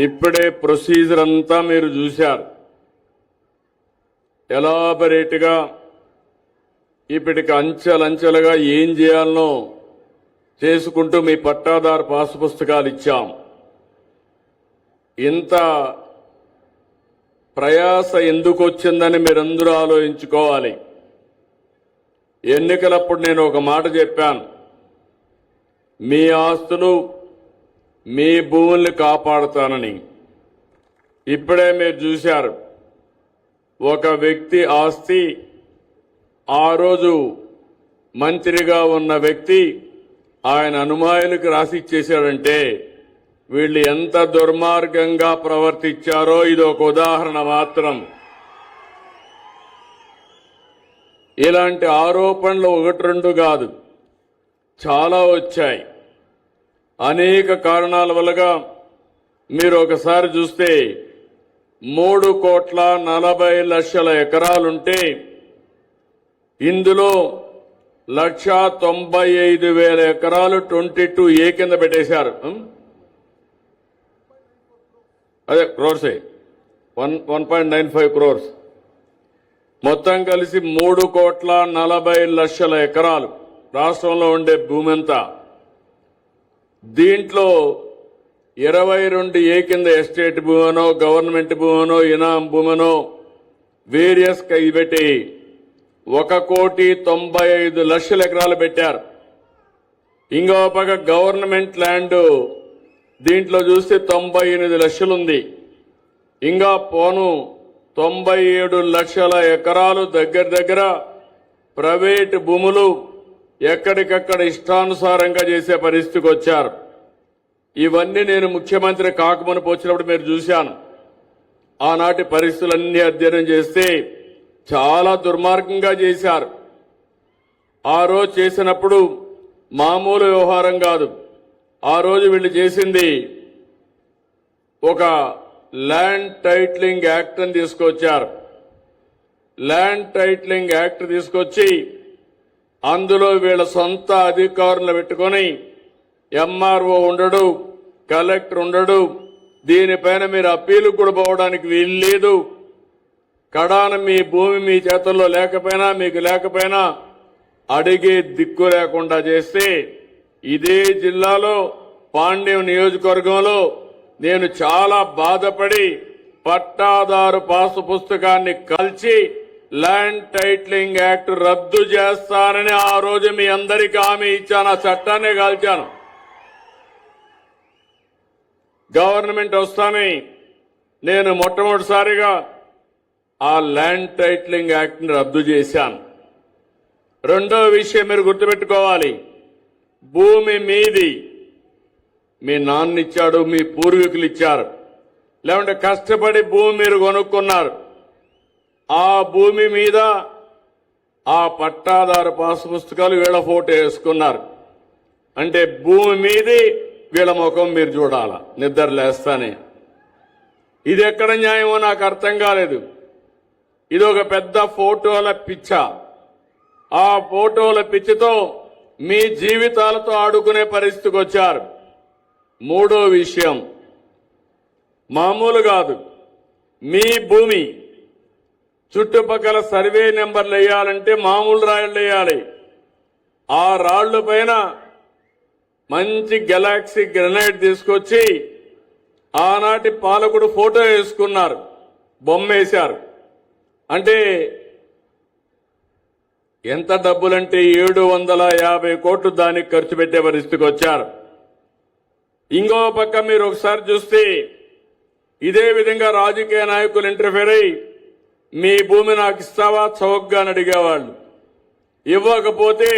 ఇప్పుడే ప్రొసీజర్ అంతా మీరు చూశారు. ఎలాబరేట్గా ఇప్పటికి అంచెలంచెలుగా ఏం చేయాలనో చేసుకుంటూ మీ పట్టాదారు పాసు పుస్తకాలు ఇచ్చాం. ఇంత ప్రయాస ఎందుకు వచ్చిందని మీరందరూ ఆలోచించుకోవాలి. ఎన్నికలప్పుడు నేను ఒక మాట చెప్పాను, మీ ఆస్తులు మీ భూముల్ని కాపాడుతానని. ఇప్పుడే మీరు చూశారు, ఒక వ్యక్తి ఆస్తి ఆ రోజు మంత్రిగా ఉన్న వ్యక్తి ఆయన అనుమాయులకు రాసిచ్చేశాడంటే వీళ్ళు ఎంత దుర్మార్గంగా ప్రవర్తించారో ఇది ఒక ఉదాహరణ మాత్రం. ఇలాంటి ఆరోపణలు ఒకటి రెండు కాదు, చాలా వచ్చాయి. అనేక కారణాల వల్లగా మీరు ఒకసారి చూస్తే 3,40,00,000 ఎకరాలుంటే ఇందులో 1,95,000 ఎకరాలు 22A కింద పెట్టేశారు. అదే క్రోర్సే 1.95 crores. మొత్తం కలిసి 3,40,00,000 ఎకరాలు రాష్ట్రంలో ఉండే భూమి అంతా. దీంట్లో 22A కింద ఎస్టేట్ భూమనో గవర్నమెంట్ భూమనో ఇనాం భూమనో వేరియస్ పెట్టి 1,95,00,000 ఎకరాలు పెట్టారు. ఇంకో పక్క గవర్నమెంట్ ల్యాండ్ దీంట్లో చూస్తే 98 లక్షలు ఉంది. ఇంకా పోను 97 లక్షల ఎకరాలు దగ్గర ప్రైవేటు భూములు ఎక్కడికక్కడ ఇష్టానుసారంగా చేసే పరిస్థితికి వచ్చారు. ఇవన్నీ నేను ముఖ్యమంత్రి కాకమునుపు వచ్చినప్పుడు మీరు చూశాను. ఆనాటి పరిస్థితులన్నీ అధ్యయనం చేస్తే చాలా దుర్మార్గంగా చేశారు. ఆ రోజు చేసినప్పుడు మామూలు వ్యవహారం కాదు. ఆ రోజు వీళ్ళు చేసింది ఒక ల్యాండ్ టైటిలింగ్ యాక్ట్ అని తీసుకొచ్చారు. ల్యాండ్ టైటిలింగ్ యాక్ట్ తీసుకొచ్చి అందులో వీళ్ళ సొంత అధికారులు పెట్టుకొని ఎంఆర్ఓ ఉండడు, కలెక్టర్ ఉండడు, దీనిపైన మీరు అప్పీలు కూడా పోవడానికి వీలు లేదు. కడాన మీ భూమి మీ చేతుల్లో లేకపోయినా మీకు లేకపోయినా అడిగే దిక్కు లేకుండా చేస్తే ఇదే జిల్లాలో పాండ్యం నియోజకవర్గంలో నేను చాలా బాధపడి పట్టాదారు పాసు పుస్తకాన్ని కలిసి ల్యాండ్ టైటిలింగ్ యాక్ట్ రద్దు చేస్తానని ఆ రోజు మీ అందరికీ హామీ ఇచ్చాను. ఆ చట్టాన్ని కాల్చాను. గవర్నమెంట్ వస్తానే నేను మొట్టమొదటిసారిగా ఆ ల్యాండ్ టైటిలింగ్ యాక్ట్ ని రద్దు చేశాను. రెండో విషయం మీరు గుర్తుపెట్టుకోవాలి, భూమి మీది మీ నాన్న ఇచ్చాడు, మీ పూర్వీకులు ఇచ్చారు, లేకుంటే కష్టపడి భూమి మీరు కొనుక్కున్నారు. ఆ భూమి మీద ఆ పట్టాదారు పాసు పుస్తకాలు వీళ్ళ ఫోటో వేసుకున్నారు. అంటే భూమి మీది వీళ్ళ ముఖం మీరు చూడాల నిద్ర లేస్తానే. ఇది ఎక్కడ న్యాయమో నాకు అర్థం కాలేదు. ఇది ఒక పెద్ద ఫోటోల పిచ్చ. ఆ ఫోటోల పిచ్చితో మీ జీవితాలతో ఆడుకునే పరిస్థితికి వచ్చారు. మూడో విషయం మామూలు కాదు, మీ భూమి చుట్టుపక్కల సర్వే నెంబర్లు వేయాలంటే మామూలు రాళ్లు వేయాలి. ఆ రాళ్ల పైన మంచి గెలాక్సీ గ్రనైట్ తీసుకొచ్చి ఆనాటి పాలకుడు ఫోటో వేసుకున్నారు, బొమ్మ వేశారు. అంటే ఎంత డబ్బులంటే 750 కోట్లు దానికి ఖర్చు పెట్టే పరిస్థితికి వచ్చారు. ఇంకో పక్క మీరు ఒకసారి చూస్తే ఇదే విధంగా రాజకీయ నాయకులు ఇంటర్ఫేర్ అయ్యి మీ భూమి నాకు ఇస్తావా చౌకగా అని అడిగేవాళ్ళు. ఇవ్వకపోతే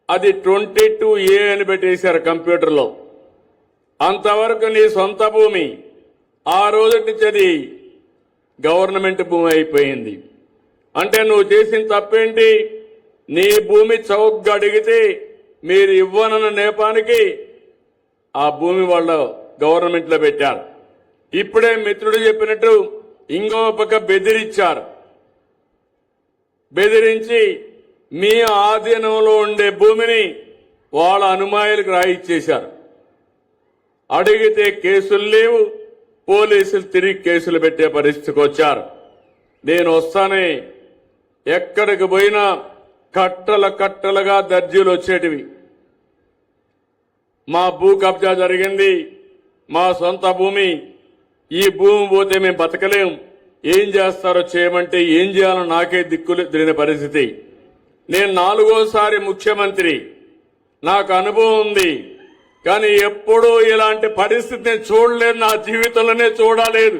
అది 22A అని పెట్టేశారు కంప్యూటర్లో. అంతవరకు నీ సొంత భూమి ఆ రోజు నుంచి అది గవర్నమెంట్ భూమి అయిపోయింది. అంటే నువ్వు చేసిన తప్పేంటి? నీ భూమి చౌకగా అడిగితే మీరు ఇవ్వనన్న నేపానికి ఆ భూమి వాళ్ళు గవర్నమెంట్ లో పెట్టారు. ఇప్పుడే మిత్రుడు చెప్పినట్టు ఇంకో పక్క బెదిరించారు. బెదిరించి మీ ఆధీనంలో ఉండే భూమిని వాళ్ళ అనుమాయులకు రాయిచ్చేశారు. అడిగితే కేసులు లేవు, పోలీసులు తిరిగి కేసులు పెట్టే పరిస్థితికి వచ్చారు. నేను వస్తానే ఎక్కడికి పోయినా కట్టలుగా దర్జీలు వచ్చేటివి. మా భూ కబ్జా జరిగింది, మా సొంత భూమి, ఈ భూమి పోతే మేము బతకలేం, ఏం చేస్తారో చేయమంటే ఏం చేయాలో నాకే దిక్కులు తెలియని పరిస్థితి. నేను 4వ ముఖ్యమంత్రి, నాకు అనుభవం ఉంది, కానీ ఎప్పుడూ ఇలాంటి పరిస్థితి నేను చూడలేదు, నా జీవితంలోనే చూడలేదు.